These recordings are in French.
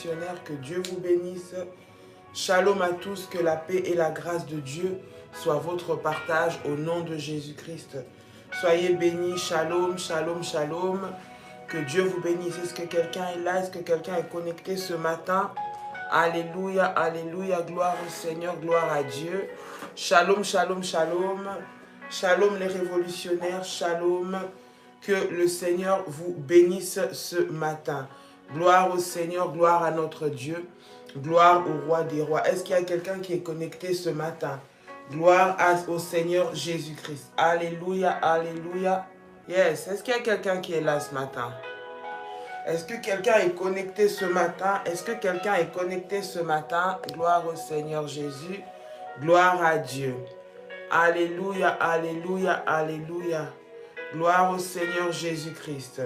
Que Dieu vous bénisse. Shalom à tous, que la paix et la grâce de Dieu soient votre partage au nom de Jésus-Christ. Soyez bénis, shalom, shalom, shalom. Que Dieu vous bénisse. Est-ce que quelqu'un est là? Est-ce que quelqu'un est connecté ce matin? Alléluia, alléluia, gloire au Seigneur, gloire à Dieu. Shalom, shalom, shalom. Shalom les révolutionnaires, shalom. Que le Seigneur vous bénisse ce matin. Gloire au Seigneur, gloire à notre Dieu, gloire au roi des rois. Est-ce qu'il y a quelqu'un qui est connecté ce matin? Gloire au Seigneur Jésus-Christ. Alléluia, alléluia. Yes, est-ce qu'il y a quelqu'un qui est là ce matin? Est-ce que quelqu'un est connecté ce matin? Est-ce que quelqu'un est connecté ce matin? Gloire au Seigneur Jésus, gloire à Dieu. Alléluia, alléluia, alléluia. Gloire au Seigneur Jésus-Christ.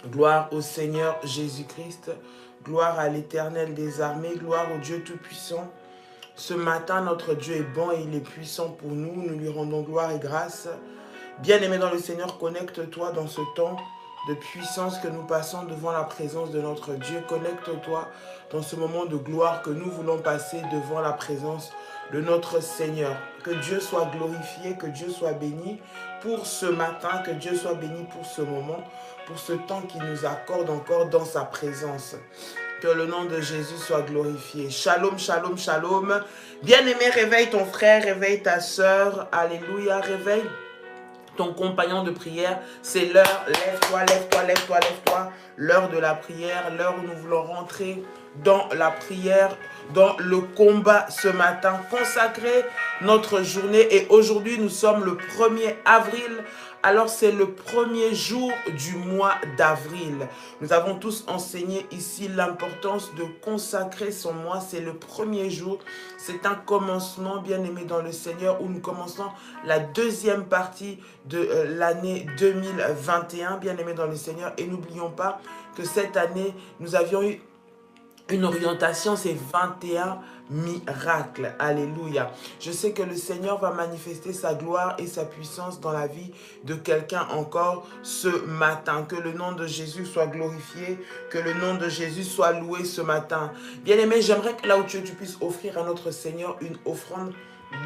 Gloire au Seigneur Jésus-Christ, gloire à l'Éternel des armées, gloire au Dieu Tout-Puissant. Ce matin, notre Dieu est bon et il est puissant pour nous. Nous lui rendons gloire et grâce. Bien-aimé dans le Seigneur, connecte-toi dans ce temps de puissance que nous passons devant la présence de notre Dieu. Connecte-toi dans ce moment de gloire que nous voulons passer devant la présence de notre Seigneur. Que Dieu soit glorifié, que Dieu soit béni pour ce matin, que Dieu soit béni pour ce moment, pour ce temps qu'il nous accorde encore dans sa présence. Que le nom de Jésus soit glorifié. Shalom, shalom, shalom. Bien-aimé, réveille ton frère, réveille ta sœur. Alléluia, réveille ton compagnon de prière. C'est l'heure. Lève-toi, lève-toi, lève-toi, lève-toi. L'heure de la prière, l'heure où nous voulons rentrer dans la prière, dans le combat ce matin. Consacrer notre journée. Et aujourd'hui, nous sommes le 1er avril. Alors, c'est le premier jour du mois d'avril. Nous avons tous enseigné ici l'importance de consacrer son mois. C'est le premier jour. C'est un commencement, bien-aimé dans le Seigneur, où nous commençons la deuxième partie de l'année 2021, bien-aimé dans le Seigneur. Et n'oublions pas que cette année, nous avions eu une orientation, c'est 21 miracles. Alléluia. Je sais que le Seigneur va manifester sa gloire et sa puissance dans la vie de quelqu'un encore ce matin. Que le nom de Jésus soit glorifié, que le nom de Jésus soit loué ce matin. Bien-aimé, j'aimerais que là où tu puisses offrir à notre Seigneur une offrande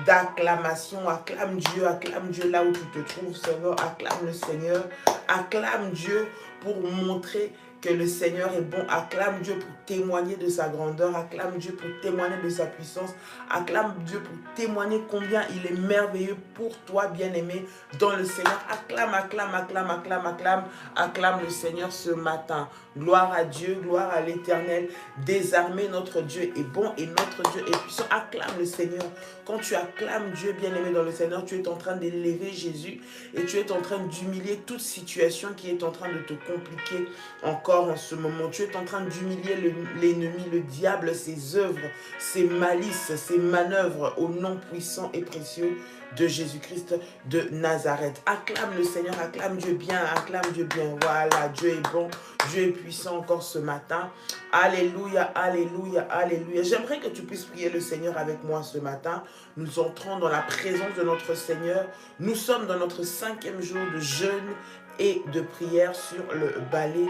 d'acclamation. Acclame Dieu là où tu te trouves, Seigneur. Acclame le Seigneur. Acclame Dieu pour montrer que le Seigneur est bon. Acclame Dieu pour témoigner de sa grandeur. Acclame Dieu pour témoigner de sa puissance. Acclame Dieu pour témoigner combien il est merveilleux pour toi, bien-aimé, dans le Seigneur. Acclame, acclame, acclame, acclame, acclame. Acclame le Seigneur ce matin. Gloire à Dieu, gloire à l'Éternel des armées. Notre Dieu est bon et notre Dieu est puissant. Acclame le Seigneur. Quand tu acclames Dieu, bien-aimé dans le Seigneur, tu es en train d'élever Jésus et tu es en train d'humilier toute situation qui est en train de te compliquer encore en ce moment. Tu es en train d'humilier l'ennemi, le diable, ses œuvres, ses malices, ses manœuvres au nom puissant et précieux de Jésus-Christ de Nazareth. Acclame le Seigneur, acclame Dieu bien, acclame Dieu bien. Voilà, Dieu est bon, Dieu est puissant encore ce matin. Alléluia, alléluia, alléluia. J'aimerais que tu puisses prier le Seigneur avec moi ce matin. Nous entrons dans la présence de notre Seigneur. Nous sommes dans notre 5e jour de jeûne et de prière sur le balai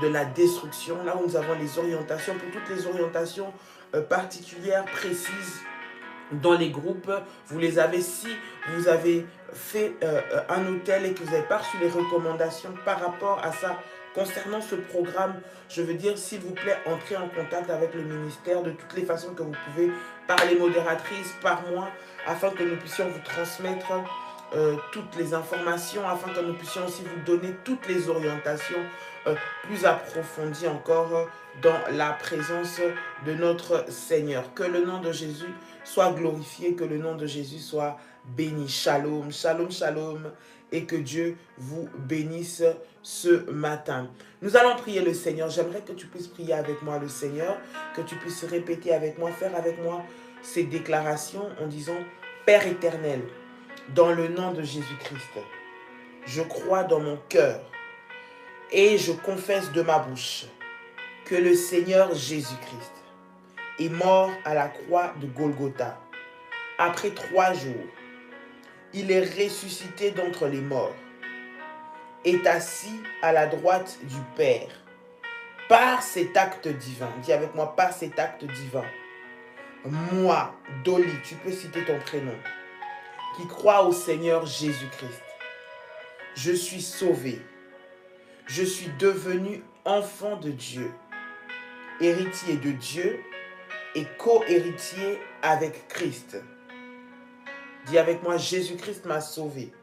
de la destruction. Là où nous avons les orientations, pour toutes les orientations particulières, précises, dans les groupes, vous les avez. Si vous avez fait un hôtel et que vous n'avez pas reçu les recommandations par rapport à ça, concernant ce programme, je veux dire, s'il vous plaît, entrez en contact avec le ministère de toutes les façons que vous pouvez, par les modératrices, par moi, afin que nous puissions vous transmettre toutes les informations, afin que nous puissions aussi vous donner toutes les orientations plus approfondies encore dans la présence de notre Seigneur. Que le nom de Jésus soit glorifié, que le nom de Jésus soit béni. Shalom, shalom, shalom, et que Dieu vous bénisse ce matin. Nous allons prier le Seigneur. J'aimerais que tu puisses prier avec moi le Seigneur, que tu puisses répéter avec moi, faire avec moi ces déclarations en disant: Père éternel, dans le nom de Jésus-Christ, je crois dans mon cœur et je confesse de ma bouche que le Seigneur Jésus-Christ est mort à la croix de Golgotha. Après 3 jours, il est ressuscité d'entre les morts, est assis à la droite du Père. par cet acte divin, dis avec moi, par cet acte divin, moi, Dolly, tu peux citer ton prénom, qui croit au Seigneur Jésus-Christ, je suis sauvé, je suis devenu enfant de Dieu, héritier de Dieu et co-héritier avec Christ. Dis avec moi, Jésus-Christ m'a sauvé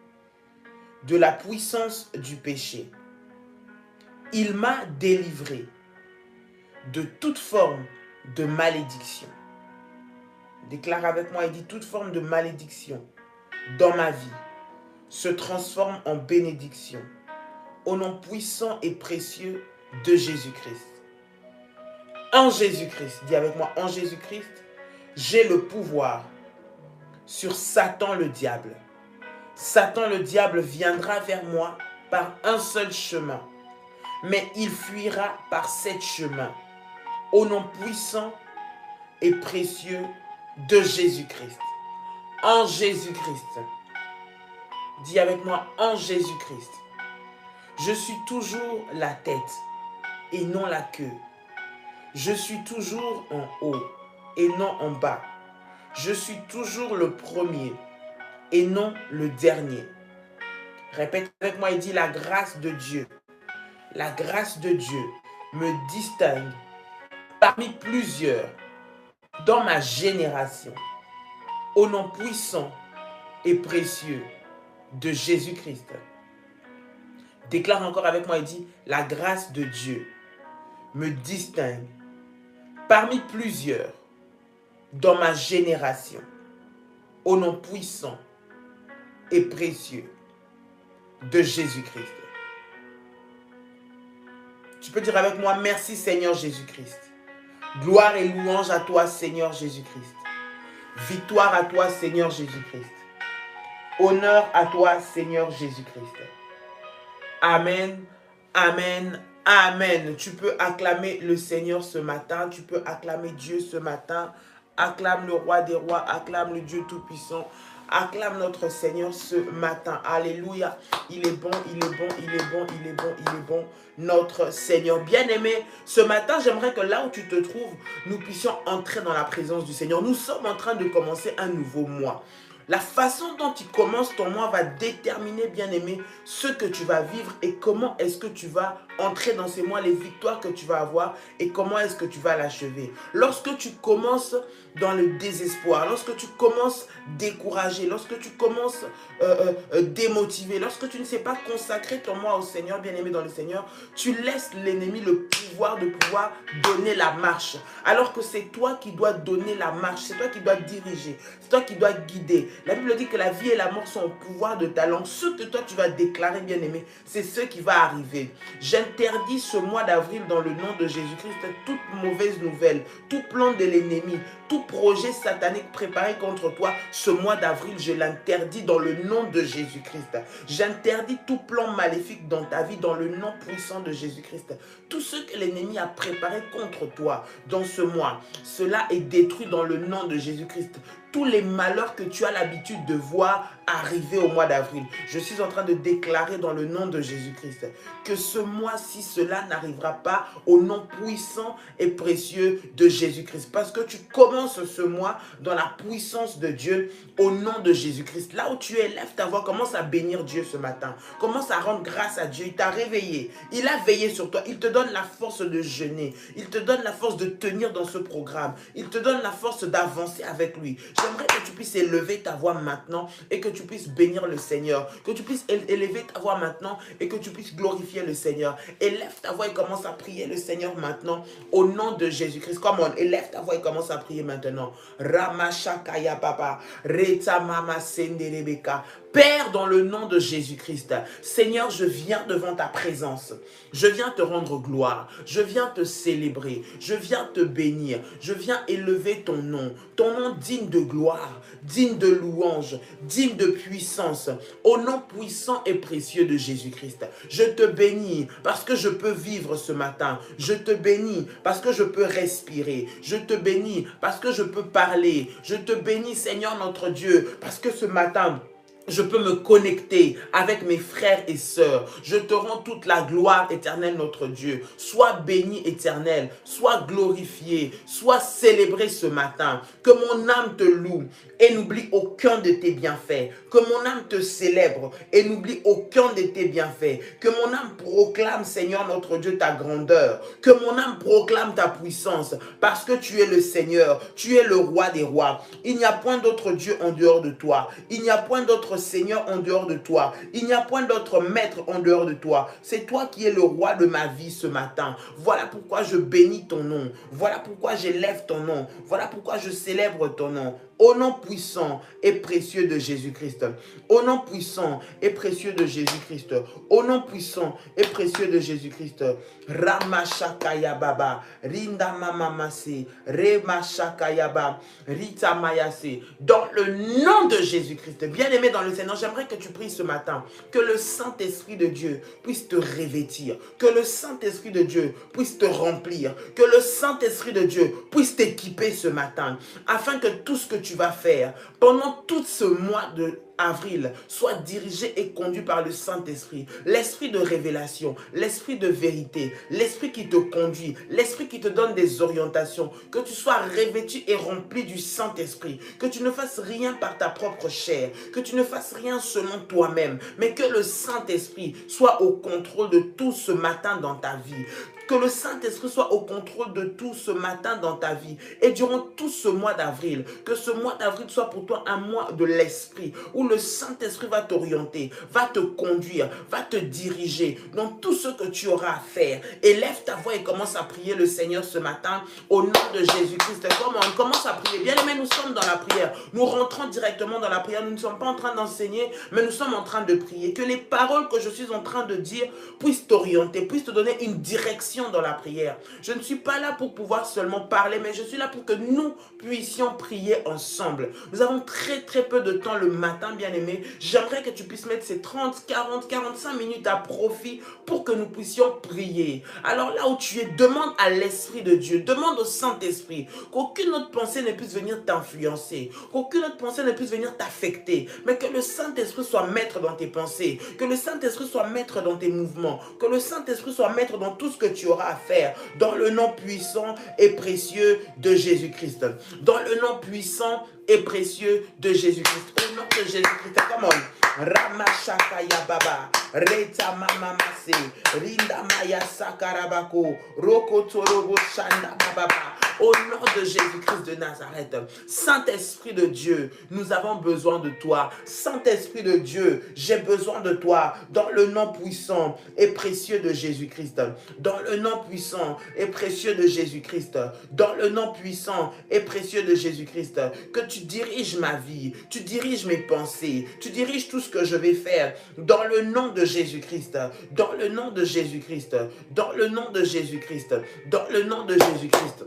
de la puissance du péché. Il m'a délivré de toute forme de malédiction. Déclare avec moi et dis, toute forme de malédiction dans ma vie se transforme en bénédiction au nom puissant et précieux de Jésus-Christ. En Jésus-Christ, dis avec moi, en Jésus-Christ, j'ai le pouvoir sur Satan le diable. Satan le diable viendra vers moi par un seul chemin, mais il fuira par 7 chemins, au nom puissant et précieux de Jésus-Christ. En Jésus-Christ, dis avec moi, en Jésus-Christ, je suis toujours la tête et non la queue. Je suis toujours en haut et non en bas. Je suis toujours le premier et non le dernier. Répète avec moi et dis, la grâce de Dieu. La grâce de Dieu me distingue parmi plusieurs dans ma génération. Au nom puissant et précieux de Jésus-Christ. Déclare encore avec moi et dis, la grâce de Dieu me distingue parmi plusieurs dans ma génération, au nom puissant et précieux de Jésus-Christ. Tu peux dire avec moi, merci Seigneur Jésus-Christ. Gloire et louange à toi Seigneur Jésus-Christ. Victoire à toi Seigneur Jésus-Christ. Honneur à toi Seigneur Jésus-Christ. Amen, amen, amen. Tu peux acclamer le Seigneur ce matin. Tu peux acclamer Dieu ce matin. Acclame le roi des rois. Acclame le Dieu tout-puissant. Acclame notre Seigneur ce matin. Alléluia. Il est bon, il est bon, il est bon, il est bon, il est bon. Notre Seigneur. Bien-aimé, ce matin, j'aimerais que là où tu te trouves, nous puissions entrer dans la présence du Seigneur. Nous sommes en train de commencer un nouveau mois. La façon dont tu commences ton mois va déterminer, bien-aimé, ce que tu vas vivre et comment est-ce que tu vas entrer dans ces mois, les victoires que tu vas avoir et comment est-ce que tu vas l'achever. Lorsque tu commences dans le désespoir, lorsque tu commences découragé, lorsque tu commences démotivé, lorsque tu ne sais pas consacrer ton mois au Seigneur, bien-aimé dans le Seigneur, tu laisses l'ennemi le pouvoir de pouvoir donner la marche. Alors que c'est toi qui dois donner la marche, c'est toi qui dois diriger, c'est toi qui dois guider. La Bible dit que la vie et la mort sont au pouvoir de ta langue. Ce que toi tu vas déclarer, bien-aimé, c'est ce qui va arriver. J'interdis ce mois d'avril dans le nom de Jésus-Christ toute mauvaise nouvelle, tout plan de l'ennemi, tout projet satanique préparé contre toi. Ce mois d'avril, je l'interdis dans le nom de Jésus-Christ. J'interdis tout plan maléfique dans ta vie dans le nom puissant de Jésus-Christ. Tout ce que l'ennemi a préparé contre toi dans ce mois, cela est détruit dans le nom de Jésus-Christ. Tous les malheurs que tu as l'habitude de voir arriver au mois d'avril, je suis en train de déclarer dans le nom de Jésus-Christ que ce mois-ci, cela n'arrivera pas au nom puissant et précieux de Jésus-Christ. Parce que tu commences ce mois dans la puissance de Dieu au nom de Jésus-Christ. Là où tu es, lève ta voix, commence à bénir Dieu ce matin. Commence à rendre grâce à Dieu. Il t'a réveillé. Il a veillé sur toi. Il te donne la force de jeûner. Il te donne la force de tenir dans ce programme. Il te donne la force d'avancer avec lui. J'aimerais que tu puisses élever ta voix maintenant et que tu puisses bénir le Seigneur. Que tu puisses élever ta voix maintenant et que tu puisses glorifier le Seigneur. Élève ta voix et commence à prier le Seigneur maintenant au nom de Jésus-Christ. Come on, élève ta voix et commence à prier maintenant. Ramashakaya Papa, Reta Mama Senderebeka. Père, dans le nom de Jésus-Christ, Seigneur, je viens devant ta présence. Je viens te rendre gloire. Je viens te célébrer. Je viens te bénir. Je viens élever ton nom digne de gloire, digne de louange, digne de puissance, au nom puissant et précieux de Jésus-Christ. Je te bénis parce que je peux vivre ce matin. Je te bénis parce que je peux respirer. Je te bénis parce que je peux parler. Je te bénis, Seigneur notre Dieu, parce que ce matin, je peux me connecter avec mes frères et sœurs. Je te rends toute la gloire, éternel notre Dieu. Sois béni, éternel. Sois glorifié. Sois célébré ce matin. Que mon âme te loue et n'oublie aucun de tes bienfaits. Que mon âme te célèbre et n'oublie aucun de tes bienfaits. Que mon âme proclame, Seigneur notre Dieu, ta grandeur. Que mon âme proclame ta puissance. Parce que tu es le Seigneur. Tu es le roi des rois. Il n'y a point d'autre Dieu en dehors de toi. Il n'y a point d'autre Seigneur en dehors de toi. Il n'y a point d'autre maître en dehors de toi. C'est toi qui es le roi de ma vie ce matin. Voilà pourquoi je bénis ton nom. Voilà pourquoi j'élève ton nom. Voilà pourquoi je célèbre ton nom. Au nom puissant et précieux de Jésus-Christ. Au nom puissant et précieux de Jésus-Christ. Au nom puissant et précieux de Jésus-Christ. Ramashakaya Baba. Rinda Mamamase. Remashakayaba. Rita Mayase. Dans le nom de Jésus-Christ. Bien-aimé dans le Seigneur, j'aimerais que tu pries ce matin. Que le Saint-Esprit de Dieu puisse te revêtir. Que le Saint-Esprit de Dieu puisse te remplir. Que le Saint-Esprit de Dieu puisse t'équiper ce matin. Afin que tout ce que tu vas faire pendant tout ce mois de avril soit dirigé et conduit par le Saint-Esprit. L'esprit de révélation, l'esprit de vérité, l'esprit qui te conduit, l'esprit qui te donne des orientations. Que tu sois revêtu et rempli du Saint-Esprit. Que tu ne fasses rien par ta propre chair. Que tu ne fasses rien selon toi-même. Mais que le Saint-Esprit soit au contrôle de tout ce matin dans ta vie. Que le Saint-Esprit soit au contrôle de tout ce matin dans ta vie. Et durant tout ce mois d'avril, que ce mois d'avril soit pour toi un mois de l'Esprit, où le Saint-Esprit va t'orienter, va te conduire, va te diriger dans tout ce que tu auras à faire. Élève ta voix et commence à prier le Seigneur ce matin au nom de Jésus-Christ. On commence à prier. Bien aimé, nous sommes dans la prière. Nous rentrons directement dans la prière. Nous ne sommes pas en train d'enseigner, mais nous sommes en train de prier. Que les paroles que je suis en train de dire puissent t'orienter, puissent te donner une direction dans la prière. Je ne suis pas là pour pouvoir seulement parler, mais je suis là pour que nous puissions prier ensemble. Nous avons très peu de temps le matin, bien-aimé. J'aimerais que tu puisses mettre ces 30, 40, 45 minutes à profit pour que nous puissions prier. Alors là où tu es, demande à l'Esprit de Dieu, demande au Saint-Esprit qu'aucune autre pensée ne puisse venir t'influencer, qu'aucune autre pensée ne puisse venir t'affecter, mais que le Saint-Esprit soit maître dans tes pensées, que le Saint-Esprit soit maître dans tes mouvements, que le Saint-Esprit soit maître dans tout ce que tu auras à faire, dans le nom puissant et précieux de Jésus-Christ. Dans le nom puissant et précieux de Jésus-Christ. Au nom de Jésus-Christ. Come on. Ramashakaya Baba. Reta Mama Mase. Rinda Maya Sakarabako. Rokotorobo Shanda Baba. Au nom de Jésus-Christ de Nazareth. Saint-Esprit de Dieu, nous avons besoin de toi. Saint-Esprit de Dieu, j'ai besoin de toi. Dans le nom puissant et précieux de Jésus-Christ. Dans le nom puissant et précieux de Jésus-Christ. Dans le nom puissant et précieux de Jésus-Christ. Que tu diriges ma vie. Tu diriges mes pensées. Tu diriges tout ce que je vais faire. Dans le nom de Jésus-Christ. Dans le nom de Jésus-Christ. Dans le nom de Jésus-Christ. Dans le nom de Jésus-Christ.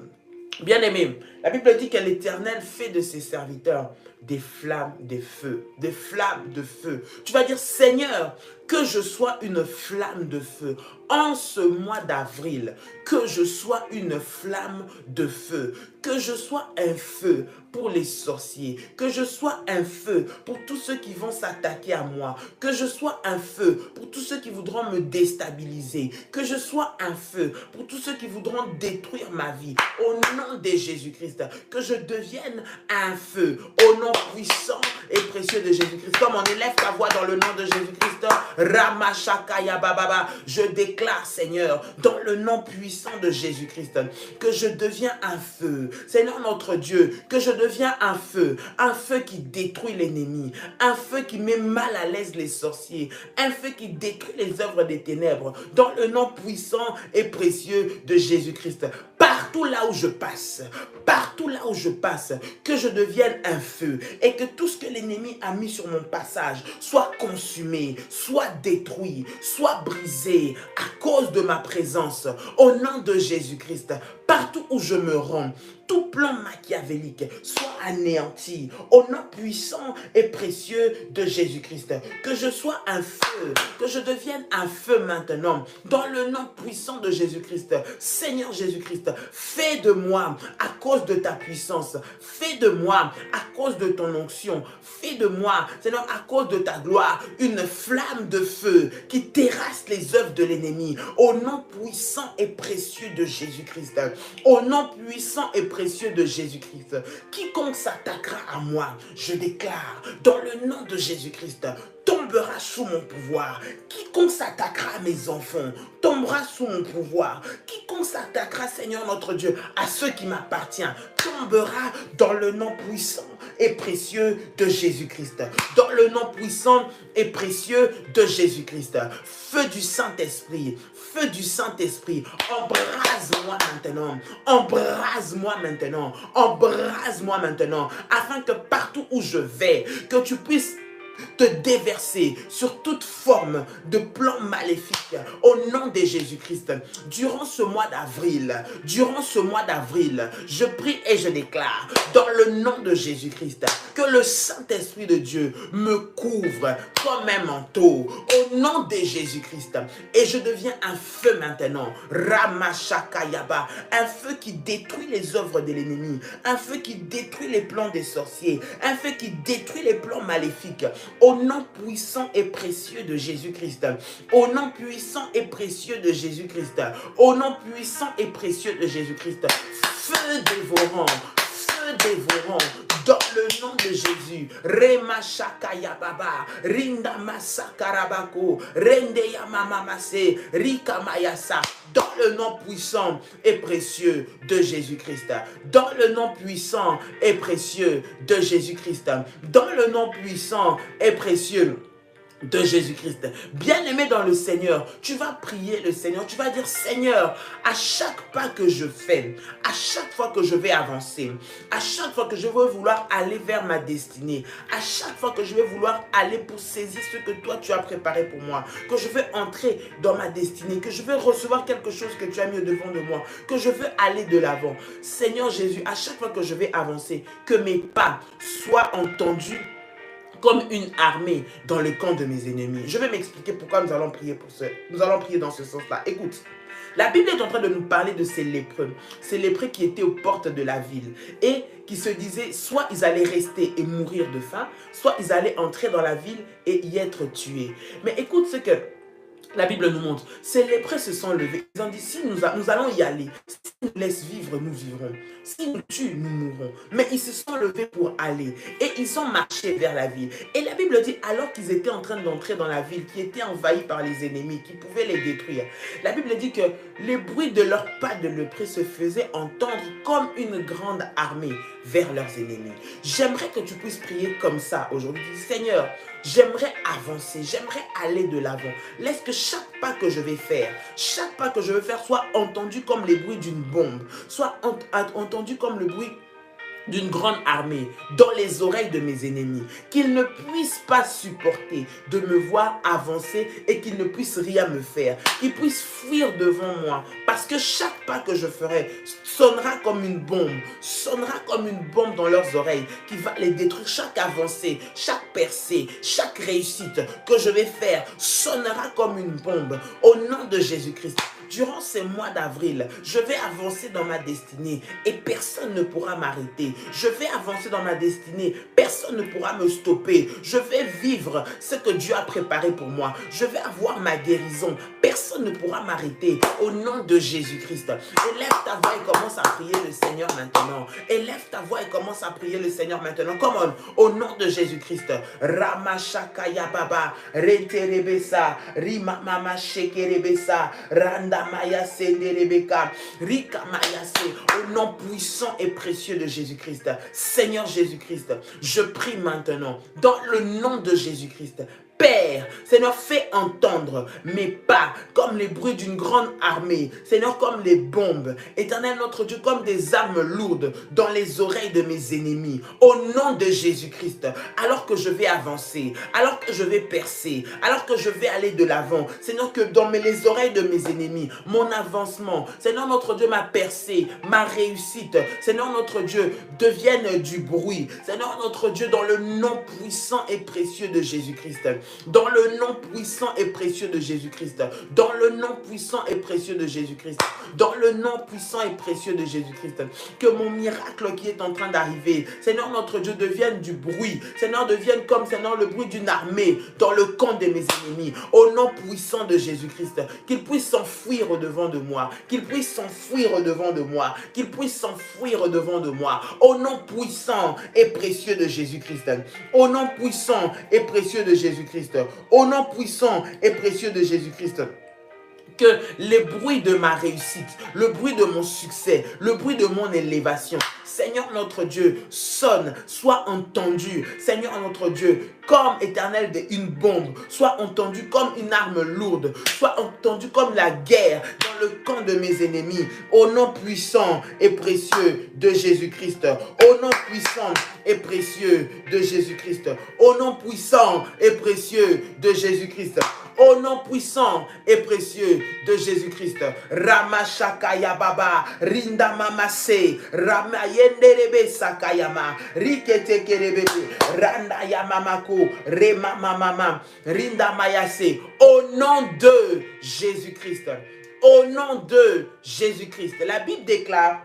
Bien-aimé, la Bible dit que l'Éternel fait de ses serviteurs des flammes, des feux, des flammes de feu. Tu vas dire, Seigneur, que je sois une flamme de feu. En ce mois d'avril, que je sois une flamme de feu. Que je sois un feu pour les sorciers. Que je sois un feu pour tous ceux qui vont s'attaquer à moi. Que je sois un feu pour tous ceux qui voudront me déstabiliser. Que je sois un feu pour tous ceux qui voudront détruire ma vie. Au nom de Jésus-Christ, que je devienne un feu. Au nom puissant et précieux de Jésus-Christ. Comme on élève ta voix dans le nom de Jésus-Christ, Ramashakaya Baba, je déclare, Seigneur, dans le nom puissant de Jésus-Christ, que je deviens un feu. Seigneur notre Dieu, que je deviens un feu qui détruit l'ennemi, un feu qui met mal à l'aise les sorciers, un feu qui détruit les œuvres des ténèbres, dans le nom puissant et précieux de Jésus-Christ. Partout là où je passe, que je devienne un feu et que tout ce que l'ennemi a mis sur mon passage soit consumé, soit détruit, soit brisé à cause de ma présence. Au nom de Jésus-Christ, partout où je me rends, tout plan machiavélique soit anéanti au nom puissant et précieux de Jésus-Christ. Que je sois un feu, que je devienne un feu maintenant, dans le nom puissant de Jésus-Christ. Seigneur Jésus-Christ, fais de moi, à cause de ta puissance, fais de moi, à cause de ton onction, fais de moi, Seigneur, à cause de ta gloire, une flamme de feu qui terrasse les œuvres de l'ennemi, au nom puissant et précieux de Jésus-Christ. Au nom puissant et précieux de Jésus-Christ. Quiconque s'attaquera à moi, je déclare, dans le nom de Jésus-Christ, tombera sous mon pouvoir. Quiconque s'attaquera à mes enfants, tombera sous mon pouvoir. Quiconque s'attaquera, Seigneur notre Dieu, à ceux qui m'appartiennent, tombera dans le nom puissant et précieux de Jésus-Christ. Dans le nom puissant et précieux de Jésus-Christ. Feu du Saint-Esprit, feu du Saint-Esprit, embrase-moi maintenant, embrase-moi maintenant, embrase-moi maintenant, afin que partout où je vais, que tu puisses te déverser sur toute forme de plan maléfique au nom de Jésus-Christ. Durant ce mois d'avril, je prie et je déclare dans le nom de Jésus-Christ que le Saint-Esprit de Dieu me couvre comme un manteau au nom de Jésus-Christ et je deviens un feu maintenant, Ramashakayaba, un feu qui détruit les œuvres de l'ennemi, un feu qui détruit les plans des sorciers, un feu qui détruit les plans maléfiques. Au nom puissant et précieux de Jésus-Christ. Au nom puissant et précieux de Jésus-Christ. Au nom puissant et précieux de Jésus-Christ. Feu dévorant. Feu dévorant. Dans le nom de Jésus. Rema Shakaya Baba. Rinda Masakarabako. Rendeya Mamamase. Rika Mayasa. Dans le nom puissant et précieux de Jésus-Christ. Dans le nom puissant et précieux de Jésus-Christ. Dans le nom puissant et précieux de Jésus-Christ. Bien-aimé dans le Seigneur, tu vas prier le Seigneur, tu vas dire Seigneur, à chaque pas que je fais, à chaque fois que je vais avancer, à chaque fois que je vais vouloir aller vers ma destinée, à chaque fois que je vais vouloir aller pour saisir ce que toi tu as préparé pour moi, que je veux entrer dans ma destinée, que je veux recevoir quelque chose que tu as mis au devant de moi, que je veux aller de l'avant. Seigneur Jésus, à chaque fois que je vais avancer, que mes pas soient entendus comme une armée dans le camp de mes ennemis. Je vais m'expliquer pourquoi nous allons prier nous allons prier dans ce sens-là. Écoute, la Bible est en train de nous parler de ces lépreux qui étaient aux portes de la ville et qui se disaient soit ils allaient rester et mourir de faim, soit ils allaient entrer dans la ville et y être tués. Mais écoute ce que la Bible nous montre. Ces lépreux se sont levés. Ils ont dit, si nous allons y aller, si nous laisse vivre, nous vivrons. Si nous tuent, nous mourrons. Mais ils se sont levés pour aller. Et ils ont marché vers la ville. Et la Bible dit, alors qu'ils étaient en train d'entrer dans la ville, qui était envahie par les ennemis, qui pouvaient les détruire, la Bible dit que les bruits de leurs pas de lépreux se faisaient entendre comme une grande armée vers leurs ennemis. J'aimerais que tu puisses prier comme ça aujourd'hui. Seigneur, j'aimerais avancer, j'aimerais aller de l'avant. Laisse que chaque pas que je vais faire, soit entendu comme les bruits d'une bombe, soit entendu comme le bruit d'une grande armée dans les oreilles de mes ennemis, qu'ils ne puissent pas supporter de me voir avancer et qu'ils ne puissent rien me faire, qu'ils puissent fuir devant moi, parce que chaque pas que je ferai sonnera comme une bombe dans leurs oreilles, qui va les détruire. Chaque avancée, chaque percée, chaque réussite que je vais faire sonnera comme une bombe au nom de Jésus-Christ. Durant ces mois d'avril, je vais avancer dans ma destinée et personne ne pourra m'arrêter. Je vais avancer dans ma destinée, personne ne pourra me stopper. Je vais vivre ce que Dieu a préparé pour moi. Je vais avoir ma guérison. Personne ne pourra m'arrêter au nom de Jésus-Christ. Élève ta voix et commence à prier le Seigneur maintenant. Élève ta voix et commence à prier le Seigneur maintenant. Come on, au nom de Jésus-Christ. Ramashakaya Baba, Reterebesa, Rima Mama Shekerebesa, Randa Maya Senderebeka, Rika Mayase, au nom puissant et précieux de Jésus-Christ. Seigneur Jésus-Christ, je prie maintenant, dans le nom de Jésus-Christ, Père, Seigneur, fais entendre mes pas comme les bruits d'une grande armée. Seigneur, comme les bombes. Éternel, notre Dieu, comme des armes lourdes dans les oreilles de mes ennemis. Au nom de Jésus-Christ, alors que je vais avancer, alors que je vais percer, alors que je vais aller de l'avant. Seigneur, que dans les oreilles de mes ennemis, mon avancement, Seigneur, notre Dieu, ma percée, ma réussite, Seigneur, notre Dieu, devienne du bruit. Seigneur, notre Dieu, dans le nom puissant et précieux de Jésus-Christ. Dans le nom puissant et précieux de Jésus-Christ. Dans le nom puissant et précieux de Jésus-Christ. Dans le nom puissant et précieux de Jésus-Christ. Que mon miracle qui est en train d'arriver, Seigneur, notre Dieu, devienne du bruit. Seigneur, devienne comme, Seigneur, le bruit d'une armée dans le camp de mes ennemis. Au nom puissant de Jésus-Christ. Qu'il puisse s'enfuir au-devant de moi. Qu'il puisse s'enfuir au-devant de moi. Qu'il puisse s'enfuir au-devant de moi. Au nom puissant et précieux de Jésus-Christ. Au nom puissant et précieux de Jésus-Christ. Au nom puissant et précieux de Jésus-Christ. Que les bruits de ma réussite, le bruit de mon succès, le bruit de mon élévation, Seigneur notre Dieu, sonne, soit entendu, Seigneur notre Dieu, comme éternel une bombe, soit entendu comme une arme lourde, soit entendu comme la guerre dans le camp de mes ennemis, au nom puissant et précieux de Jésus-Christ, au nom puissant et précieux de Jésus-Christ, au nom puissant et précieux de Jésus-Christ. Au nom puissant et précieux de Jésus-Christ. Ramashakaya Baba, Rinda Mamase, Ramayenderebe Sakayama, Rikete Kerebebe, Randa Yamamako, Rema Mama, Rinda Mayase. Au nom de Jésus-Christ. Au nom de Jésus-Christ. La Bible déclare,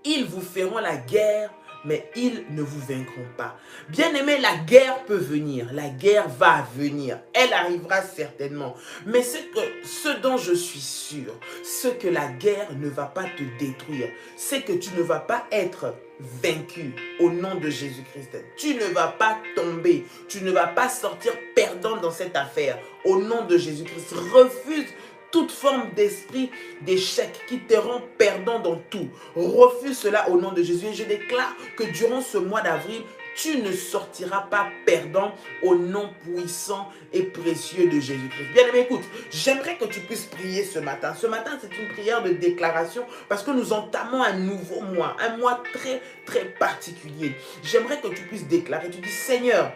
ils vous feront la guerre, mais ils ne vous vaincront pas. Bien-aimé, la guerre peut venir. La guerre va venir. Elle arrivera certainement. Mais ce dont je suis sûr, ce que la guerre ne va pas te détruire, c'est que tu ne vas pas être vaincu au nom de Jésus-Christ. Tu ne vas pas tomber. Tu ne vas pas sortir perdant dans cette affaire. Au nom de Jésus-Christ, refuse toute forme d'esprit d'échec qui te rend perdant dans tout. Refuse cela au nom de Jésus. Et je déclare que durant ce mois d'avril, tu ne sortiras pas perdant au nom puissant et précieux de Jésus-Christ. Bien aimé, écoute, j'aimerais que tu puisses prier ce matin. Ce matin, c'est une prière de déclaration parce que nous entamons un nouveau mois, un mois très, très particulier. J'aimerais que tu puisses déclarer, tu dis, Seigneur,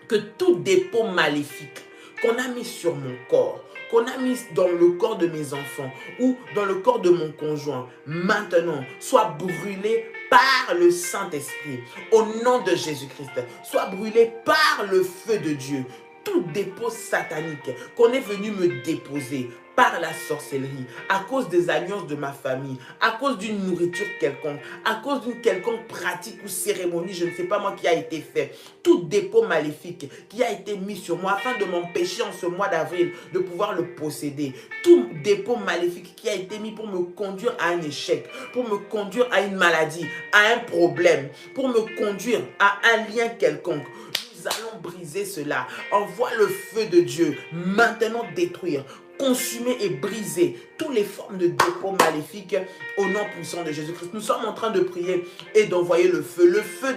que tout dépôt maléfique qu'on a mis sur mon corps, qu'on a mis dans le corps de mes enfants ou dans le corps de mon conjoint, maintenant, soit brûlé par le Saint-Esprit, au nom de Jésus-Christ, soit brûlé par le feu de Dieu. Tout dépôt satanique qu'on est venu me déposer par la sorcellerie, à cause des alliances de ma famille, à cause d'une nourriture quelconque, à cause d'une quelconque pratique ou cérémonie, je ne sais pas moi, qui a été fait. Tout dépôt maléfique qui a été mis sur moi afin de m'empêcher en ce mois d'avril de pouvoir le posséder. Tout dépôt maléfique qui a été mis pour me conduire à un échec, pour me conduire à une maladie, à un problème, pour me conduire à un lien quelconque. Nous allons briser cela. Envoie le feu de Dieu maintenant détruire, consumer et briser toutes les formes de dépôts maléfiques au nom puissant de Jésus-Christ. Nous sommes en train de prier et d'envoyer le feu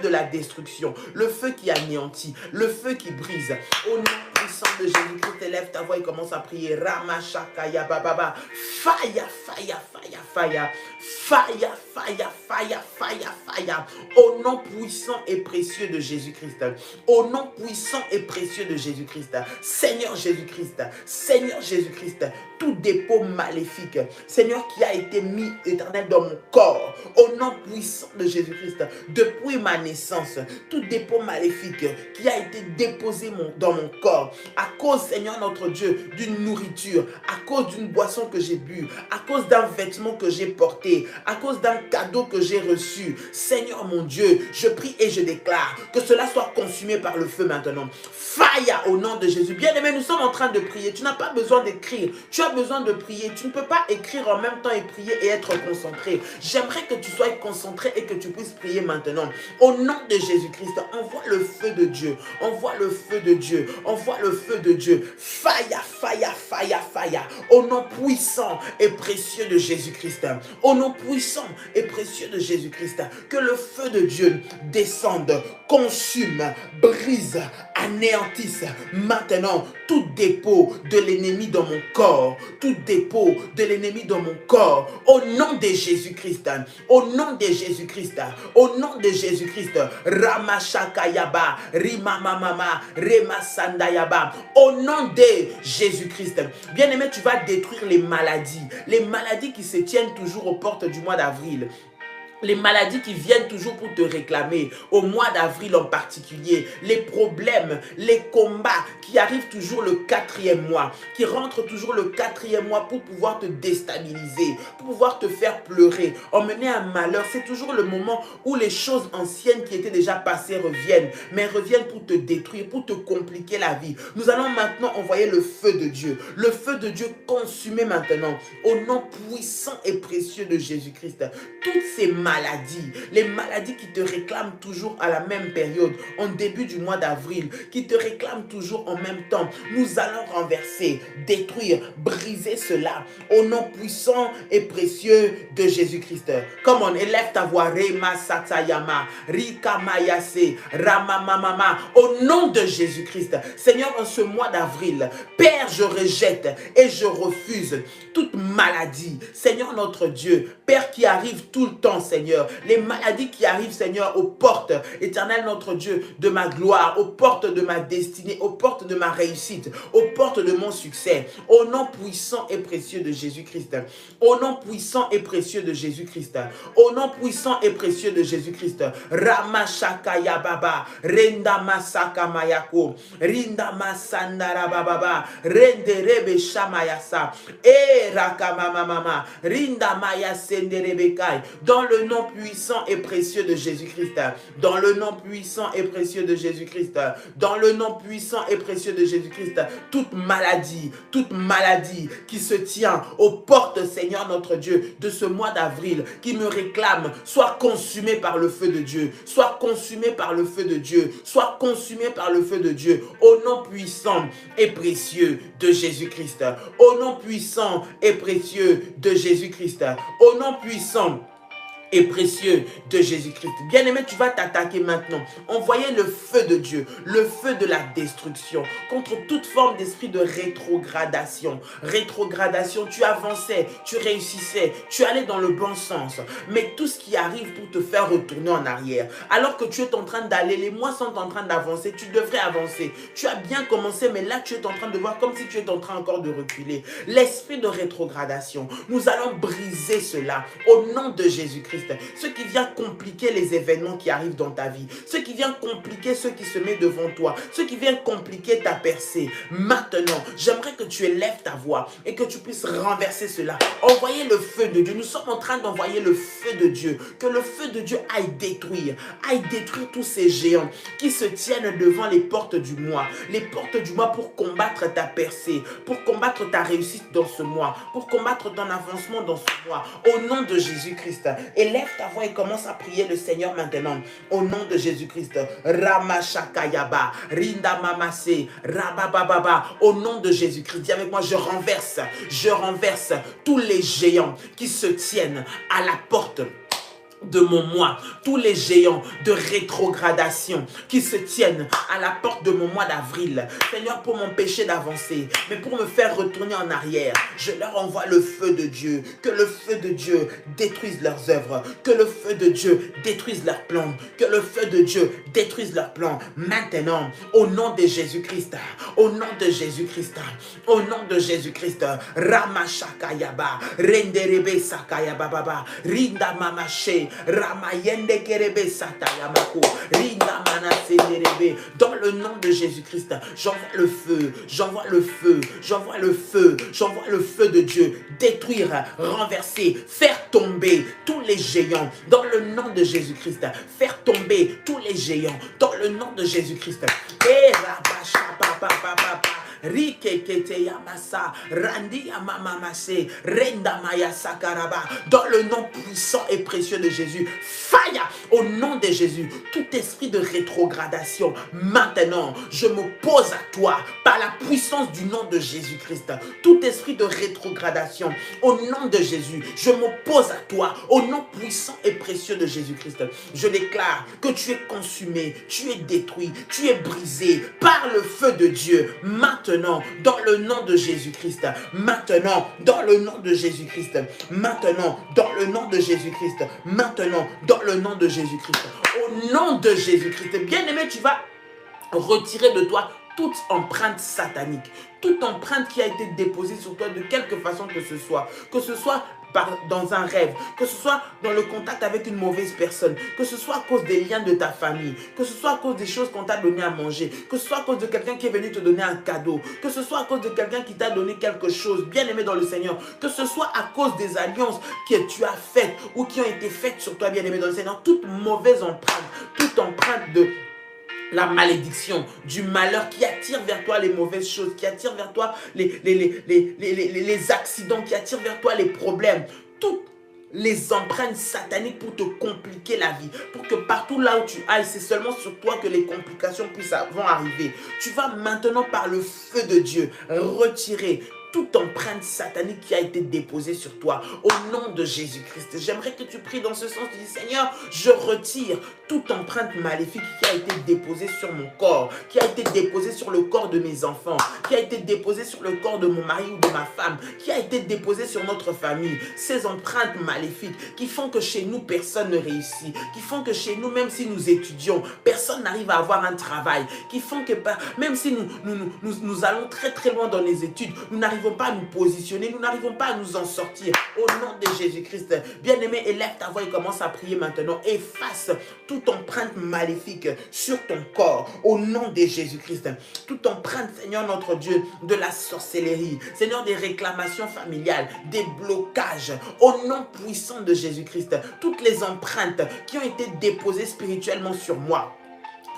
de la destruction, le feu qui anéantit, le feu qui brise. Au nom puissant de Jésus-Christ, élève ta voix et commence à prier. Ramashakaya bababa, fire, fire, fire, fire, fire, fire, fire, fire, fire. Au nom puissant et précieux de Jésus-Christ. Au nom puissant et précieux de Jésus-Christ. Seigneur Jésus-Christ, Seigneur Jésus-Christ, tout dépôt maléfique, Seigneur, qui a été mis, éternel, dans mon corps, au nom puissant de Jésus-Christ, depuis ma naissance, tout dépôt maléfique qui a été déposé dans mon corps, à cause, Seigneur notre Dieu, d'une nourriture, à cause d'une boisson que j'ai bu, à cause d'un vêtement que j'ai porté, à cause d'un cadeau que j'ai reçu, Seigneur mon Dieu, je prie et je déclare que cela soit consumé par le feu maintenant. Fire au nom de Jésus. Bien-aimé, nous sommes en train de prier. Tu n'as pas besoin d'écrire. Tu as besoin de prier. Tu ne peux pas écrire en même temps et prier et être concentré. J'aimerais que tu sois concentré et que tu puisses prier maintenant. Au nom de Jésus-Christ, envoie le feu de Dieu. Envoie le feu de Dieu. Envoie le feu de Dieu. Fire, fire, fire, fire. Au nom puissant et précieux de Jésus-Christ. Au nom puissant et précieux de Jésus-Christ, que le feu de Dieu descende, consume, brise, anéantisse maintenant tout dépôt de l'ennemi dans mon corps, tout dépôt de l'ennemi dans mon corps, au nom de Jésus-Christ, au nom de Jésus-Christ, au nom de Jésus-Christ, Ramashakayaba, Rimamamama, Remasandayaba, au nom de Jésus-Christ. Bien-aimé, tu vas détruire les maladies qui se tiennent toujours aux portes du mois d'avril. Les maladies qui viennent toujours pour te réclamer, au mois d'avril en particulier, les problèmes, les combats qui arrivent toujours le 4e mois, qui rentrent toujours le 4e mois pour pouvoir te déstabiliser, pour pouvoir te faire pleurer, emmener un malheur. C'est toujours le moment où les choses anciennes qui étaient déjà passées reviennent, mais reviennent pour te détruire, pour te compliquer la vie. Nous allons maintenant envoyer le feu de Dieu consumé maintenant, au nom puissant et précieux de Jésus-Christ. Toutes ces maladies, les maladies qui te réclament toujours à la même période, en début du mois d'avril, qui te réclament toujours en même temps, nous allons renverser, détruire, briser cela au nom puissant et précieux de Jésus-Christ. Come on, élève ta voix, Rema Satayama, Rika Mayase, Ramamamama, au nom de Jésus-Christ. Seigneur, en ce mois d'avril, Père, je rejette et je refuse toute maladie. Seigneur notre Dieu, Père qui arrive tout le temps, Seigneur, les maladies qui arrivent, Seigneur, aux portes, Éternel notre Dieu, de ma gloire, aux portes de ma destinée, aux portes de ma réussite, aux portes de mon succès, au nom puissant et précieux de Jésus-Christ, au nom puissant et précieux de Jésus-Christ, au nom puissant et précieux de Jésus-Christ, Ramashakaya Baba, Renda Masaka Mayako, Rinda Masandara Baba, Renderebe Shamayasa, Rakamamama, Rinda Maya Senderebekai, dans le nom puissant et précieux de Jésus-Christ, dans le nom puissant et précieux de Jésus-Christ, dans le nom puissant et précieux de Jésus-Christ, toute maladie qui se tient aux portes, Seigneur notre Dieu, de ce mois d'avril, qui me réclame, soit consumée par le feu de Dieu, soit consumée par le feu de Dieu, soit consumée par le feu de Dieu, au nom puissant et précieux de Jésus-Christ, au nom puissant et précieux de Jésus-Christ, au nom puissant et précieux de Jésus-Christ. Bien-aimé, tu vas t'attaquer maintenant. Envoyer le feu de Dieu, le feu de la destruction, contre toute forme d'esprit de rétrogradation. Rétrogradation, tu avançais, tu réussissais, tu allais dans le bon sens. Mais tout ce qui arrive pour te faire retourner en arrière, alors que tu es en train d'aller, les mois sont en train d'avancer, tu devrais avancer. Tu as bien commencé, mais là tu es en train de voir comme si tu es en train encore de reculer. L'esprit de rétrogradation, nous allons briser cela au nom de Jésus-Christ. Ce qui vient compliquer les événements qui arrivent dans ta vie, ce qui vient compliquer ce qui se met devant toi, ce qui vient compliquer ta percée. Maintenant, j'aimerais que tu élèves ta voix et que tu puisses renverser cela. Envoyer le feu de Dieu. Nous sommes en train d'envoyer le feu de Dieu. Que le feu de Dieu aille détruire tous ces géants qui se tiennent devant les portes du mois. Les portes du mois pour combattre ta percée, pour combattre ta réussite dans ce mois, pour combattre ton avancement dans ce mois. Au nom de Jésus-Christ. Élève ta voix et commence à prier le Seigneur maintenant. Au nom de Jésus-Christ. Ramashakayaba, Rinda Mamase, Rabababa. Au nom de Jésus-Christ. Dis avec moi, je renverse tous les géants qui se tiennent à la porte de mon mois, tous les géants de rétrogradation qui se tiennent à la porte de mon mois d'avril, Seigneur, pour m'empêcher d'avancer, mais pour me faire retourner en arrière, je leur envoie le feu de Dieu, que le feu de Dieu détruise leurs œuvres, que le feu de Dieu détruise leurs plans, que le feu de Dieu détruise leurs plans, maintenant, au nom de Jésus-Christ, au nom de Jésus-Christ, au nom de Jésus-Christ, Ramashakayaba, Renderebe Sakayaba Baba, Rinda Mamache, Ramayende Kerebe Satayamako, Rinda Manasenderebe. Dans le nom de Jésus-Christ, j'envoie le feu, j'envoie le feu, j'envoie le feu, j'envoie le feu de Dieu, détruire, renverser, faire tomber tous les géants dans le nom de Jésus-Christ, faire tomber tous les géants dans le nom de Jésus-Christ. Et Rabasha Papa Papa. Rikekete Yamasa, Randi Yamamamase, Renda Maya Sakaraba, dans le nom puissant et précieux de Jésus. Fire au nom de Jésus. Tout esprit de rétrogradation, maintenant, je m'oppose à toi par la puissance du nom de Jésus-Christ. Tout esprit de rétrogradation, au nom de Jésus, je m'oppose à toi, au nom puissant et précieux de Jésus-Christ. Je déclare que tu es consumé, tu es détruit, tu es brisé par le feu de Dieu. Maintenant, dans le nom de Jésus-Christ. Maintenant, dans le nom de Jésus-Christ. Maintenant, dans le nom de Jésus-Christ. Maintenant, dans le nom de Jésus-Christ. Au nom de Jésus-Christ. Bien-aimé, tu vas retirer de toi toute empreinte satanique, toute empreinte qui a été déposée sur toi de quelque façon que ce soit dans un rêve, que ce soit dans le contact avec une mauvaise personne, que ce soit à cause des liens de ta famille, que ce soit à cause des choses qu'on t'a donné à manger, que ce soit à cause de quelqu'un qui est venu te donner un cadeau, que ce soit à cause de quelqu'un qui t'a donné quelque chose, bien aimé dans le Seigneur, que ce soit à cause des alliances que tu as faites ou qui ont été faites sur toi, bien aimé dans le Seigneur, toute mauvaise empreinte, toute empreinte de la malédiction, du malheur qui attire vers toi les mauvaises choses, qui attire vers toi les accidents, qui attire vers toi les problèmes, toutes les empreintes sataniques pour te compliquer la vie, pour que partout là où tu ailles, c'est seulement sur toi que les complications vont arriver. Tu vas maintenant par le feu de Dieu retirer toute empreinte satanique qui a été déposée sur toi, au nom de Jésus-Christ. J'aimerais que tu pries dans ce sens. Tu dis, Seigneur, je retire toute empreinte maléfique qui a été déposée sur mon corps, qui a été déposée sur le corps de mes enfants, qui a été déposée sur le corps de mon mari ou de ma femme, qui a été déposée sur notre famille. Ces empreintes maléfiques qui font que chez nous, personne ne réussit, qui font que chez nous, même si nous étudions, personne n'arrive à avoir un travail, qui font que même si nous allons très très loin dans les études, nous n'arrivons pas à nous positionner, nous n'arrivons pas à nous en sortir. Au nom de Jésus-Christ, bien-aimé, élève ta voix et commence à prier maintenant. Efface toute empreinte maléfique sur ton corps, au nom de Jésus-Christ. Toute empreinte, Seigneur notre Dieu, de la sorcellerie, Seigneur, des réclamations familiales, des blocages, au nom puissant de Jésus-Christ. Toutes les empreintes qui ont été déposées spirituellement sur moi,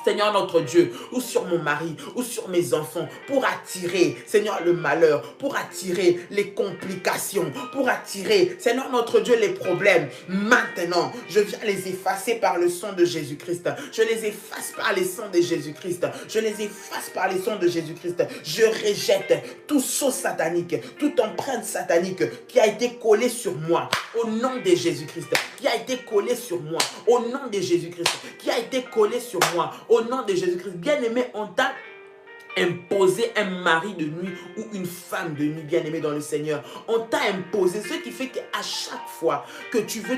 Seigneur notre Dieu, ou sur mon mari, ou sur mes enfants, pour attirer, Seigneur, le malheur, pour attirer les complications, pour attirer, Seigneur notre Dieu, les problèmes. Maintenant, je viens les effacer par le sang de Jésus-Christ. Je les efface par les sangs de Jésus-Christ. Je les efface par les sangs de Jésus-Christ. Je rejette tout sceau satanique, toute empreinte satanique qui a été collée sur moi, au nom de Jésus-Christ, qui a été collée sur moi, au nom de Jésus-Christ, qui a été collée sur moi, au nom de Jésus-Christ. Bien-aimé, on t'a imposer un mari de nuit ou une femme de nuit, bien-aimé dans le Seigneur. On t'a imposé, ce qui fait qu'à chaque fois que tu veux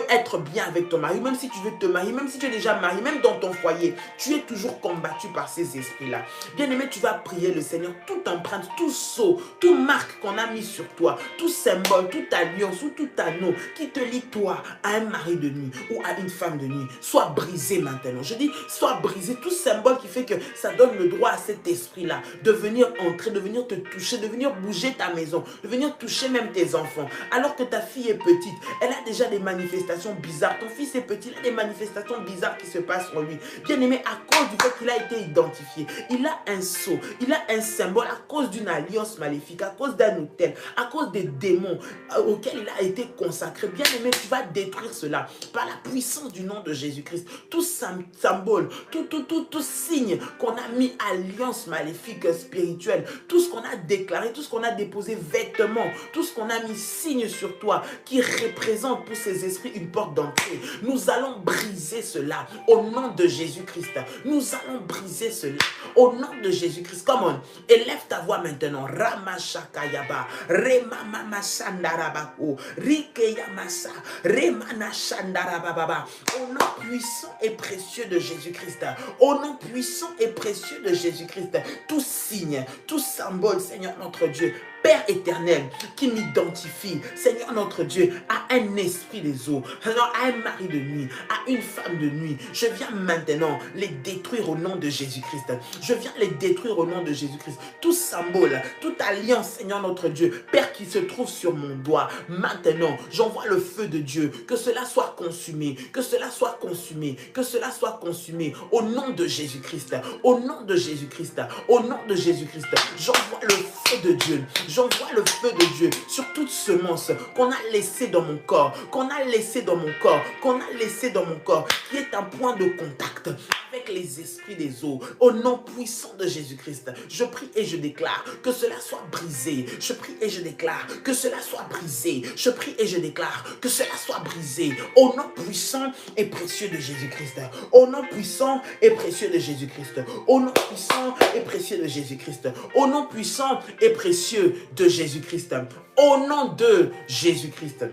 être bien avec ton mari, même si tu veux te marier, même si tu es déjà marié, même dans ton foyer, tu es toujours combattu par ces esprits-là. Bien-aimé, tu vas prier le Seigneur, toute empreinte, tout sceau, toute marque qu'on a mis sur toi, tout symbole, toute alliance ou tout anneau qui te lie toi à un mari de nuit ou à une femme de nuit, soit brisé maintenant. Je dis, soit brisé, tout symbole qui fait que ça donne le droit à cet esprit-là de venir entrer, de venir te toucher, de venir bouger ta maison, de venir toucher même tes enfants. Alors que ta fille est petite, elle a déjà des manifestations bizarres. Ton fils est petit, il a des manifestations bizarres qui se passent en lui. Bien aimé, à cause du fait qu'il a été identifié, il a un sceau, il a un symbole à cause d'une alliance maléfique, à cause d'un autel, à cause des démons auxquels il a été consacré. Bien aimé, tu vas détruire cela par la puissance du nom de Jésus-Christ. Tout symbole, tout signe qu'on a mis à alliance maléfique spirituelle, tout ce qu'on a déclaré, tout ce qu'on a déposé vêtements, tout ce qu'on a mis signe sur toi qui représente pour ces esprits une porte d'entrée. Nous allons briser cela au nom de Jésus-Christ. Nous allons briser cela au nom de Jésus-Christ. Come on, élève ta voix maintenant. Ramashakayaba, Remamama Sandarabako, Rikeyamasa, Remana Sandarababa. Au nom puissant et précieux de Jésus-Christ. Au nom puissant et précieux de Jésus-Christ, tout signe, tout symbole, Seigneur notre Dieu, Père éternel, qui m'identifie, Seigneur notre Dieu, à un esprit des eaux, Seigneur, à un mari de nuit, à une femme de nuit, je viens maintenant les détruire au nom de Jésus-Christ. Je viens les détruire au nom de Jésus-Christ. Tout symbole, toute alliance, Seigneur notre Dieu, Père, qui se trouve sur mon doigt, maintenant, j'envoie le feu de Dieu, que cela soit consumé, que cela soit consumé, que cela soit consumé, au nom de Jésus-Christ, au nom de Jésus-Christ, au nom de Jésus-Christ. J'envoie le feu de Dieu, j'envoie le feu de Dieu sur toute semence qu'on a laissée dans mon corps, qu'on a laissé dans mon corps, qu'on a laissé dans mon corps, qui est un point de contact avec les esprits des eaux. Au nom puissant de Jésus-Christ, je prie et je déclare que cela soit brisé. Je prie et je déclare que cela soit brisé. Je prie et je déclare que cela soit brisé. Au nom puissant et précieux de Jésus-Christ. Au nom puissant et précieux de Jésus-Christ. Au nom puissant et précieux de Jésus-Christ. Au nom puissant et précieux de Jésus-Christ. Au nom de Jésus-Christ.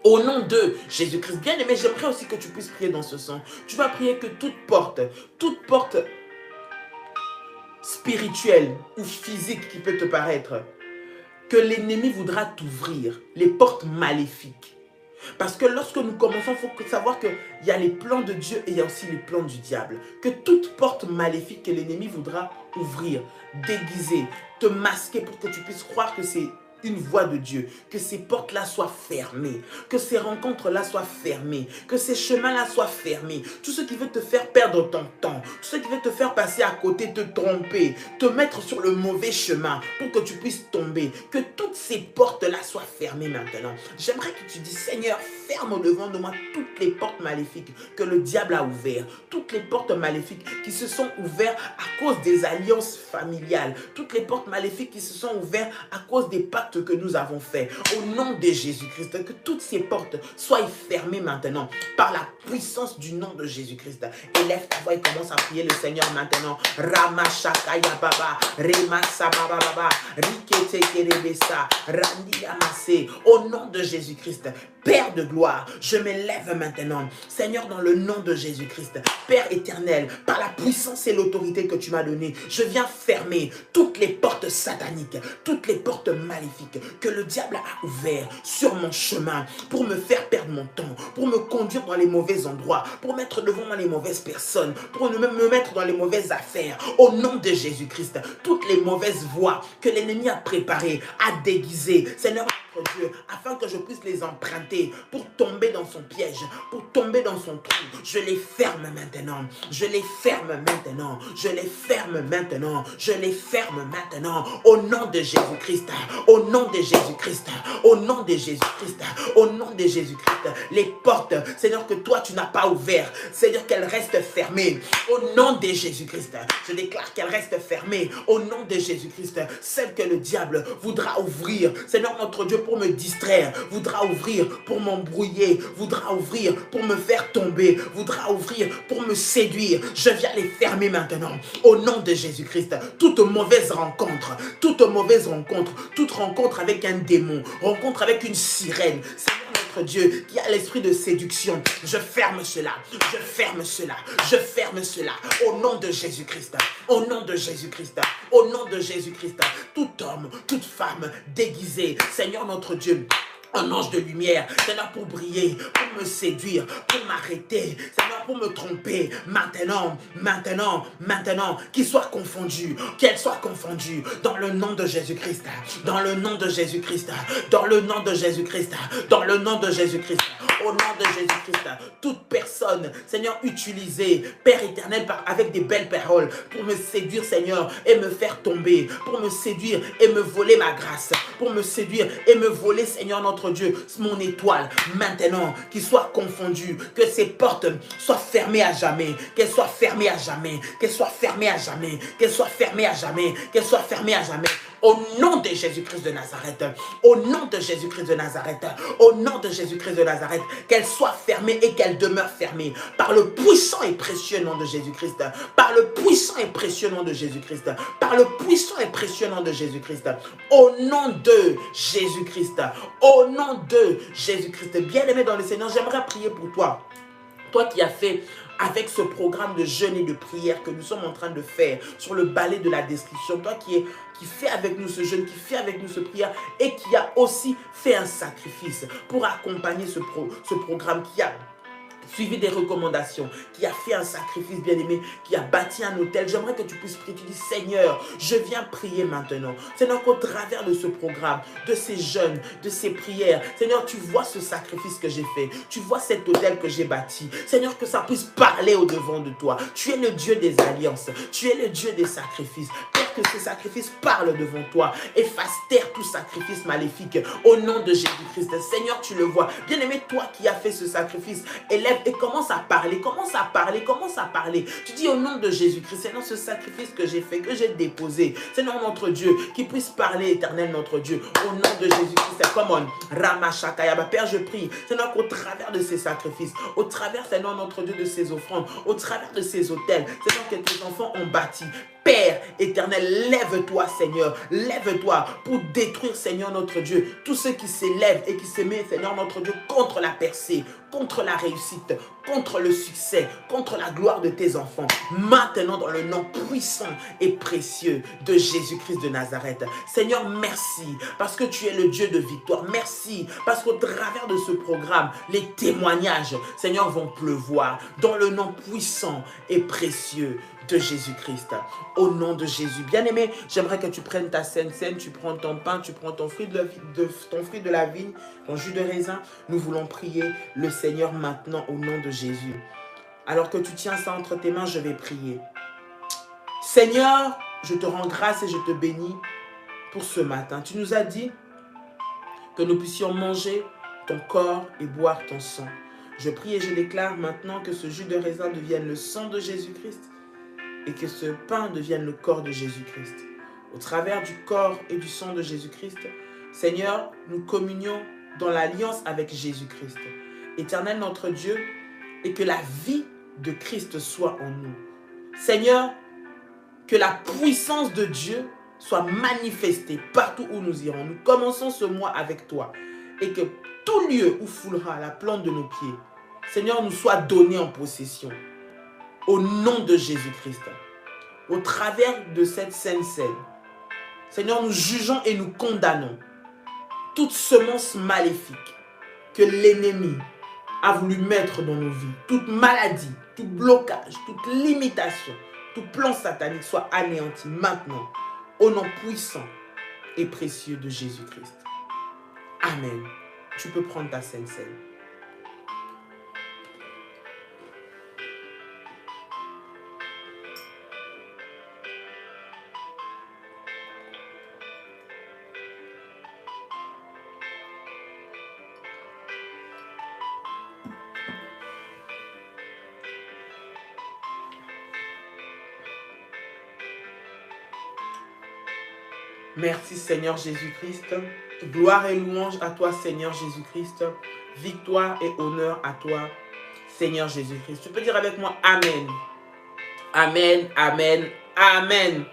Au nom de Jésus-Christ. Bien-aimé, j'aimerais aussi que tu puisses prier dans ce sens. Tu vas prier que toute porte spirituelle ou physique qui peut te paraître, que l'ennemi voudra t'ouvrir, les portes maléfiques. Parce que lorsque nous commençons, il faut savoir qu'il y a les plans de Dieu et il y a aussi les plans du diable. Que toute porte maléfique que l'ennemi voudra ouvrir, déguiser, te masquer pour que tu puisses croire que c'est une voie de Dieu, que ces portes-là soient fermées, que ces rencontres-là soient fermées, que ces chemins-là soient fermés. Tout ce qui veut te faire perdre ton temps, tout ce qui veut te faire passer à côté, te tromper, te mettre sur le mauvais chemin pour que tu puisses tomber, que toutes ces portes-là soient fermées maintenant. J'aimerais que tu dises, Seigneur, ferme au devant de moi toutes les portes maléfiques que le diable a ouvertes, toutes les portes maléfiques qui se sont ouvertes à cause des alliances familiales, toutes les portes maléfiques qui se sont ouvertes à cause des pactes que nous avons fait. Au nom de Jésus-Christ, que toutes ces portes soient fermées maintenant par la puissance du nom de Jésus-Christ. Élève ta voix et commence à prier le Seigneur maintenant. Ramashakaya Baba, Remasa Baba Baba, Rikete Kerebesa, Randi Yamase. Au nom de Jésus-Christ, Père de gloire, je m'élève maintenant, Seigneur, dans le nom de Jésus-Christ. Père éternel, par la puissance et l'autorité que tu m'as donnée, je viens fermer toutes les portes sataniques, toutes les portes maléfiques que le diable a ouvertes sur mon chemin pour me faire perdre mon temps, pour me conduire dans les mauvais endroits, pour mettre devant moi les mauvaises personnes, pour me mettre dans les mauvaises affaires. Au nom de Jésus-Christ, toutes les mauvaises voies que l'ennemi a préparées, a déguisées, Seigneur, Dieu, afin que je puisse les emprunter pour tomber dans son piège, pour tomber dans son trou. Je les ferme maintenant. Je les ferme maintenant. Je les ferme maintenant. Je les ferme maintenant. Au nom de Jésus-Christ. Au nom de Jésus-Christ. Au nom de Jésus-Christ. Au nom de Jésus-Christ. Les portes, Seigneur, que toi tu n'as pas ouvertes, Seigneur, qu'elles restent fermées. Au nom de Jésus-Christ. Je déclare qu'elles restent fermées. Au nom de Jésus-Christ. Celles que le diable voudra ouvrir, Seigneur notre Dieu, pour me distraire, voudra ouvrir pour m'embrouiller, voudra ouvrir pour me faire tomber, voudra ouvrir pour me séduire. Je viens les fermer maintenant. Au nom de Jésus-Christ, toute mauvaise rencontre, toute rencontre avec un démon, rencontre avec une sirène, Seigneur notre Dieu, qui a l'esprit de séduction, je ferme cela, je ferme cela, je ferme cela. Au nom de Jésus-Christ, au nom de Jésus-Christ, au nom de Jésus-Christ, tout homme, toute femme déguisée, Seigneur notre Dieu, un ange de lumière, Seigneur, pour briller, pour me séduire, pour m'arrêter, Seigneur, pour me tromper, maintenant, qu'il soit confondu, qu'elle soit confondue, dans le nom de Jésus-Christ, dans le nom de Jésus-Christ, dans le nom de Jésus-Christ, dans le nom de Jésus-Christ, au nom de Jésus-Christ, toute personne, Seigneur, utilisée, Père éternel, avec des belles paroles, pour me séduire, Seigneur, et me faire tomber, pour me séduire et me voler ma grâce, pour me séduire et me voler, Seigneur, notre Dieu, mon étoile, maintenant, qu'il soit confondu, que ces portes soient fermées à jamais, qu'elles soient fermées à jamais, qu'elles soient fermées à jamais, qu'elles soient fermées à jamais, qu'elles soient fermées à jamais. Au nom de Jésus-Christ de Nazareth, au nom de Jésus-Christ de Nazareth, au nom de Jésus-Christ de Nazareth, qu'elle soit fermée et qu'elle demeure fermée par le puissant et précieux nom de Jésus-Christ, par le puissant et précieux nom de Jésus-Christ, par le puissant et précieux nom de Jésus-Christ, au nom de Jésus-Christ, au nom de Jésus-Christ. Bien-aimé dans le Seigneur, j'aimerais prier pour toi. Toi qui as fait avec ce programme de jeûne et de prière que nous sommes en train de faire sur le balai de la description, toi qui fait avec nous ce jeûne, qui fait avec nous ce prière et qui a aussi fait un sacrifice pour accompagner ce programme, qui a suivi des recommandations, qui a fait un sacrifice bien-aimé, qui a bâti un hôtel. J'aimerais que tu puisses prier. Tu dis, Seigneur, je viens prier maintenant. Seigneur, qu'au travers de ce programme, de ces jeûnes, de ces prières, Seigneur, tu vois ce sacrifice que j'ai fait. Tu vois cet hôtel que j'ai bâti. Seigneur, que ça puisse parler au-devant de toi. Tu es le Dieu des alliances. Tu es le Dieu des sacrifices. Père, que ces sacrifices parlent devant toi et fassent taire tout sacrifice maléfique au nom de Jésus-Christ. Seigneur, tu le vois. Bien-aimé, toi qui as fait ce sacrifice, élève et commence à parler, commence à parler, commence à parler. Tu dis au nom de Jésus-Christ, Seigneur, ce sacrifice que j'ai fait, que j'ai déposé, Seigneur notre Dieu, qui puisse parler, éternel notre Dieu, au nom de Jésus-Christ. Come on, Ramashakayaba. Père, je prie, Seigneur, qu'au travers de ces sacrifices, au travers, Seigneur notre Dieu, de ces offrandes, au travers de ces hôtels, Seigneur, que tes enfants ont bâti, Père éternel, lève-toi, Seigneur, lève-toi pour détruire, Seigneur notre Dieu, tous ceux qui s'élèvent et qui se mettent, Seigneur notre Dieu, contre la percée, contre la réussite, contre le succès, contre la gloire de tes enfants. Maintenant, dans le nom puissant et précieux de Jésus-Christ de Nazareth. Seigneur, merci parce que tu es le Dieu de victoire. Merci parce qu'au travers de ce programme, les témoignages, Seigneur, vont pleuvoir dans le nom puissant et précieux de Jésus-Christ. Au nom de Jésus. Bien-aimé, j'aimerais que tu prennes ta sainte scène, tu prends ton pain, tu prends ton fruit de la vigne, ton jus de raisin. Nous voulons prier le Seigneur maintenant au nom de Jésus. Alors que tu tiens ça entre tes mains, je vais prier. Seigneur, je te rends grâce et je te bénis pour ce matin. Tu nous as dit que nous puissions manger ton corps et boire ton sang. Je prie et je déclare maintenant que ce jus de raisin devienne le sang de Jésus-Christ et que ce pain devienne le corps de Jésus-Christ. Au travers du corps et du sang de Jésus-Christ, Seigneur, nous communions dans l'alliance avec Jésus-Christ. Éternel notre Dieu, et que la vie de Christ soit en nous. Seigneur, que la puissance de Dieu soit manifestée partout où nous irons. Nous commençons ce mois avec toi et que tout lieu où foulera la plante de nos pieds, Seigneur, nous soit donné en possession. Au nom de Jésus-Christ, au travers de cette sainte scène, Seigneur, nous jugeons et nous condamnons toute semence maléfique que l'ennemi a voulu mettre dans nos vies. Toute maladie, tout blocage, toute limitation, tout plan satanique soit anéanti maintenant, au nom puissant et précieux de Jésus-Christ. Amen. Tu peux prendre ta sainte scène. Merci Seigneur Jésus-Christ. Gloire et louange à toi Seigneur Jésus-Christ. Victoire et honneur à toi Seigneur Jésus-Christ. Tu peux dire avec moi Amen. Amen, Amen, Amen.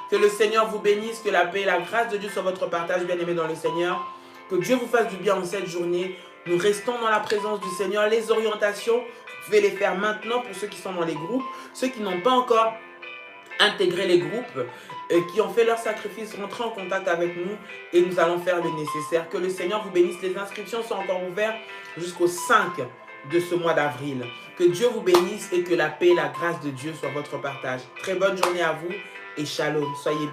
Que le Seigneur vous bénisse, que la paix et la grâce de Dieu soient votre partage bien-aimé dans le Seigneur. Que Dieu vous fasse du bien en cette journée. Nous restons dans la présence du Seigneur. Les orientations, vous pouvez les faire maintenant pour ceux qui sont dans les groupes. Ceux qui n'ont pas encore intégré les groupes, qui ont fait leur sacrifice, rentrez en contact avec nous et nous allons faire le nécessaire. Que le Seigneur vous bénisse. Les inscriptions sont encore ouvertes jusqu'au 5 de ce mois d'avril. Que Dieu vous bénisse et que la paix et la grâce de Dieu soient votre partage. Très bonne journée à vous et shalom. Soyez